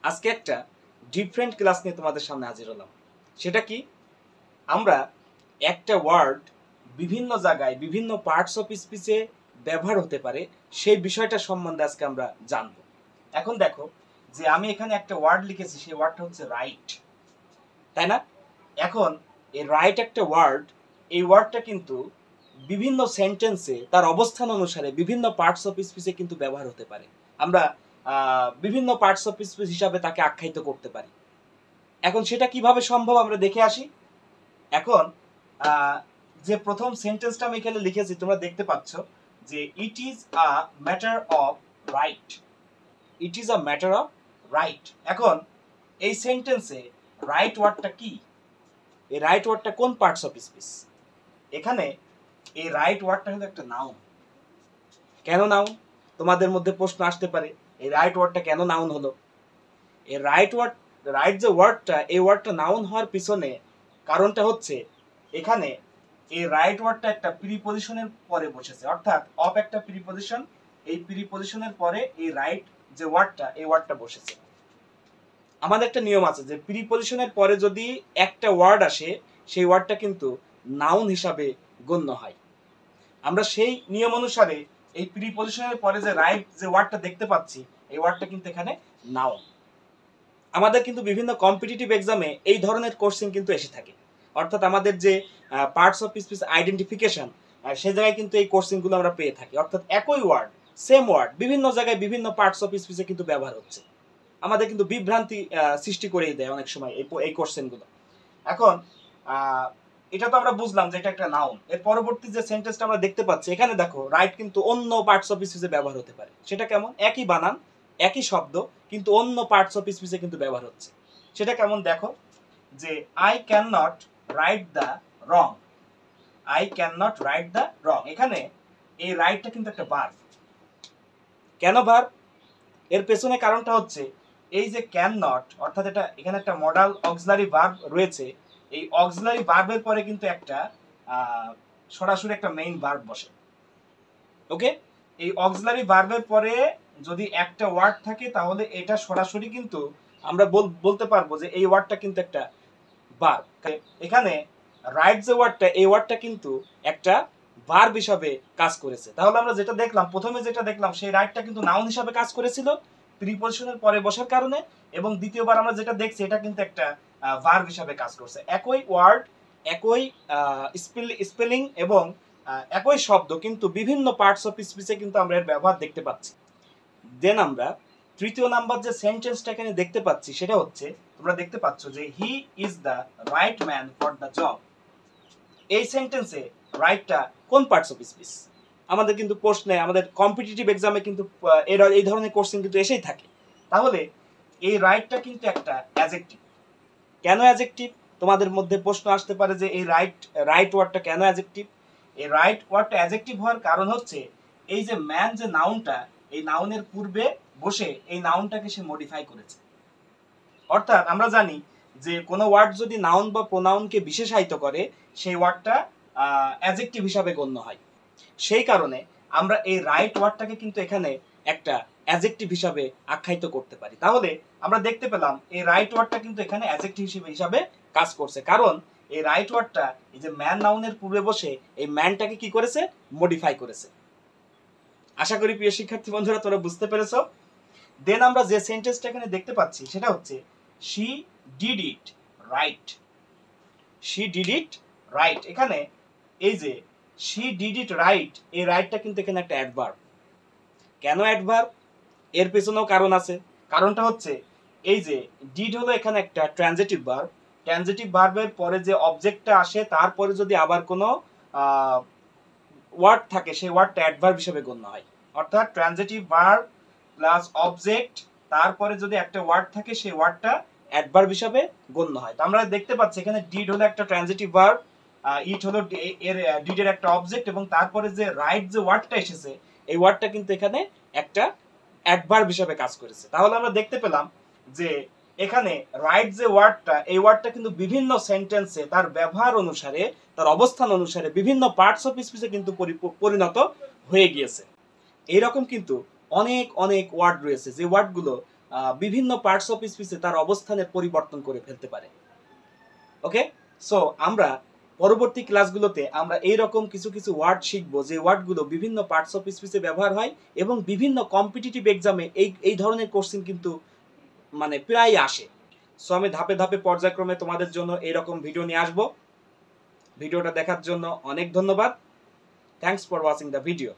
আজকে একটা different class নিয়ে তোমাদের সামনে হাজির হলাম। সেটা কি, আমরা একটা ওয়ার্ড বিভিন্ন জায়গায় বিভিন্ন পার্টস অফ স্পিচে ব্যবহার হতে পারে সেই বিষয়টা সম্বন্ধে আজকে আমরা জানব। এখন দেখো যে আমি এখানে একটা ওয়ার্ড লিখেছি, সেই ওয়ার্ডটা হচ্ছে রাইট, তাই না? এখন এই রাইট একটা ওয়ার্ড, এই ওয়ার্ডটা কিন্তু বিভিন্ন সেন্টেন্সে তার অবস্থান অনুসারে বিভিন্ন পার্টস অফ স্পিচে কিন্তু ব্যবহার হতে পারে। আমরা বিভিন্ন পার্টস অফ স্পিচ হিসাবে তাকে আখ্যায়িত করতে পারি। এখন সেটা কিভাবে সম্ভব আমরা দেখে আসি। এখন যে প্রথম সেন্টেন্সটা আমি এখানে লিখেছি তোমরা দেখতে পাচ্ছ যে it is a matter of right, it is a matter of right. এখন এই সেন্টেন্সে রাইট ওয়ার্ডটা কি, এই রাইট ওয়ার্ডটা কোন পার্টস অফ স্পিচ? এখানে এই রাইট ওয়ার্ডটা হলো একটা নাউন। কেন নাউন? তোমাদের মধ্যে প্রশ্ন আসতে পারে, এই রাইট ওয়ার্ডটা কেন নাউন হলো? এই রাইট ওয়ার্ড, রাইট যে ওয়ার্ডটা, এই ওয়ার্ডটা নাউন হওয়ার পিছনে কারণটা হচ্ছে এখানে এই রাইট ওয়ার্ডটা একটা প্রিপজিশনের পরে বসেছে, অর্থাৎ অফ একটা প্রিপজিশন, এই প্রিপজিশনের পরে এই রাইট যে ওয়ার্ডটা, এই ওয়ার্ডটা বসেছে। আমাদের একটা নিয়ম আছে যে প্রিপজিশনের পরে যদি একটা ওয়ার্ড আসে সেই ওয়ার্ডটা কিন্তু নাউন হিসাবে গণ্য হয়। আমরা সেই নিয়ম অনুসারে এই প্রিপজিশনের পরে যে রাইট যে ওয়ার্ডটা দেখতে পাচ্ছি, এই ওয়ার্ডটা কিন্তু এখানে নাউন। আমাদের কিন্তু বিভিন্ন কম্পিটিটিভ এক্সামে এই ধরনের কোশ্চেন কিন্তু এসে থাকে, অর্থাৎ আমাদের যে পার্টস অফ স্পিচ আইডেন্টিফিকেশন, সে জায়গায় কিন্তু এই কোশ্চেনগুলো আমরা পেয়ে থাকি। অর্থাৎ একই ওয়ার্ড, সেম ওয়ার্ড বিভিন্ন জায়গায় বিভিন্ন পার্টস অফ স্পিচে কিন্তু ব্যবহার হচ্ছে, আমাদের কিন্তু বিভ্রান্তি সৃষ্টি করেই দেয় অনেক সময় এই কোশ্চেনগুলো। এখন এটা তো আমরা বুঝলাম যে এটা একটা নাউন। এর পরবর্তী যে সেন্টেন্সটা আমরা দেখতে পাচ্ছি এখানে দেখো রাইট কিন্তু অন্য পার্টস অফ স্পিচে ব্যবহার হতে পারে। সেটা কেমন? একই বানান, একই শব্দ, কিন্তু অন্য পার্টস অফ স্পিচে কিন্তু ব্যবহার হচ্ছে। সেটা কেমন দেখো যে I can not write the wrong, I can not write the wrong. এখানে এই রাইটটা কিন্তু একটা ভার্ব। কেন ভার্ব? এর পেছনে কারণটা হচ্ছে এই যে ক্যান নট, অর্থাৎ এটা এখানে একটা মডাল অক্সিলারি ভার্ব রয়েছে। এই অক্সিলারি ভার্বের পরে কিন্তু একটা সরাসরি একটা মেইন ভার্ব বসে। ওকে, এই অক্সিলারি ভার্বের পরে যদি একটা ওয়ার্ড থাকে তাহলে এটা সরাসরি কিন্তু আমরা বলতে পারবো যে এই ওয়ার্ডটা কিন্তু একটা ভার্ব। এখানে রাইট যে ওয়ার্ডটা, এই ওয়ার্ডটা কিন্তু একটা ভার্ব হিসাবে কাজ করেছে। তাহলে আমরা যেটা দেখলাম, প্রথমে যেটা দেখলাম সেই রাইটটা কিন্তু নাউন হিসাবে কাজ করেছিল প্রিপজিশনের পরে বসার কারণে, এবং দ্বিতীয়বার আমরা যেটা দেখছি এটা কিন্তু একটা ভার্ব হিসাবে কাজ করছে। একই ওয়ার্ড, একই স্পেলিং এবং একই শব্দ, কিন্তু বিভিন্ন পার্টস অফ স্পিচে কিন্তু আমরা এর ব্যবহার দেখতে পাচ্ছি। দেন আমরা তৃতীয় নাম্বার যে সেন্টেন্সটা এখানে দেখতে পাচ্ছি সেটা হচ্ছে, তোমরা দেখতে পাচ্ছ যে he is the right man for the job. এই সেন্টেন্সে রাইটটা কোন পার্টস অফ স্পিচ? আমাদের কিন্তু প্রশ্নে, আমাদের কম্পিটিটিভ এক্সামে কিন্তু এই ধরনের কোশ্চেন কিন্তু এসেই থাকে। তাহলে এই রাইটটা কিন্তু একটা অ্যাডজেক্টিভ। কেন অ্যাডজেক্টিভ? তোমাদের মধ্যে প্রশ্ন আসতে পারে যে এই রাইট ওয়ার্ডটা কেন অ্যাডজেক্টিভ? এই রাইট ওয়ার্ডটা অ্যাডজেক্টিভ হওয়ার কারণ হচ্ছে এই যে ম্যান যে নাউনটা, এই নাউনের পূর্বে বসে এই নাউনটাকে সে মডিফাই করেছে। অর্থাৎ আমরা জানি যে কোনো ওয়ার্ড যদি নাউন বা প্রোনাউনকে বিশেষায়িত করে সেই ওয়ার্ডটা অ্যাডজেক্টিভ হিসাবে গণ্য হয়। সেই কারণে আমরা এই রাইট ওয়ার্ডটাকে কিন্তু এখানে একটা অ্যাডজেক্টিভ হিসাবে আখ্যায়িত করতে পারি। তাহলে আমরা দেখতে পেলাম এই রাইট ওয়ার্ডটা কিন্তু এখানে অ্যাডজেক্টিভ হিসাবে কাজ করছে, কারণ এই রাইট ওয়ার্ডটা এই যে ম্যান নাউনের পূর্বে বসে এই ম্যানটাকে কি করেছে? মডিফাই করেছে। আশা করি প্রিয় শিক্ষার্থী বন্ধুরা তোমরা বুঝতে পেরেছো। দেন আমরা যে সেন্টেন্সটা এখানে দেখতে পাচ্ছি সেটা হচ্ছে she did it right, she did it right। এখানে এই যে she did it right, এই রাইটটা কিন্তু এখানে একটা অ্যাডভার্ব। কেন অ্যাডভার্ব? এর পেছনেও কারণ আছে। কারণটা হচ্ছে এই যে ডিড হলো এখানে একটা ট্রানজিটিভ ভার্ব, ট্রানজিটিভ ভার্বের পরে যে অবজেক্টটা আসে তারপরে যদি আবার কোনো ওয়ার্ড থাকে সেই ওয়ার্ডটা অ্যাডভার্ব হিসেবে গণ্য হয়। অর্থাৎ ট্রানজিটিভ ভার্ব প্লাস অবজেক্ট, তারপরে যদি একটা ওয়ার্ড থাকে সেই ওয়ার্ডটা অ্যাডভার্ব হিসেবে গণ্য হয়। তো আমরা দেখতে পাচ্ছি এখানে ডিড হলো একটা ট্রানজিটিভ ভার্ব, ইট হলো এর ডিডের একটা অবজেক্ট, এবং তারপরে যে রাইট যে ওয়ার্ডটা এসেছে এই ওয়ার্ডটা কিন্তু এখানে একটা অ্যাডভার্ব হিসেবে কাজ করেছে। তাহলে আমরা দেখতে পেলাম যে এখানে রাইট যে ওয়ার্ডটা, এই ওয়ার্ডটা কিন্তু বিভিন্ন সেন্টেন্সে তার ব্যবহার অনুসারে, তার অবস্থান অনুসারে বিভিন্ন পার্টস অফ স্পিচে কিন্তু পরিণত হয়ে গিয়েছে। এইরকম কিন্তু অনেক অনেক ওয়ার্ড রয়েছে যে ওয়ার্ডগুলো বিভিন্ন পার্টস অফ স্পিচে তার অবস্থানের পরিবর্তন করে ফেলতে পারে। ওকে, সো আমরা পরবর্তী ক্লাসগুলোতে আমরা এইরকম কিছু কিছু ওয়ার্ড শিখবো যে ওয়ার্ডগুলো বিভিন্ন পার্টস অফ স্পিচে ব্যবহার হয় এবং বিভিন্ন কম্পিটিটিভ এক্সামে এই ধরনের কোশ্চেন কিন্তু মানে প্রায় আসে। সো আমি ধাপে ধাপে পর্যায়ক্রমে তোমাদের জন্য এইরকম ভিডিও নিয়ে আসবো। ভিডিওটা দেখার জন্য অনেক ধন্যবাদ। Thanks for watching the video.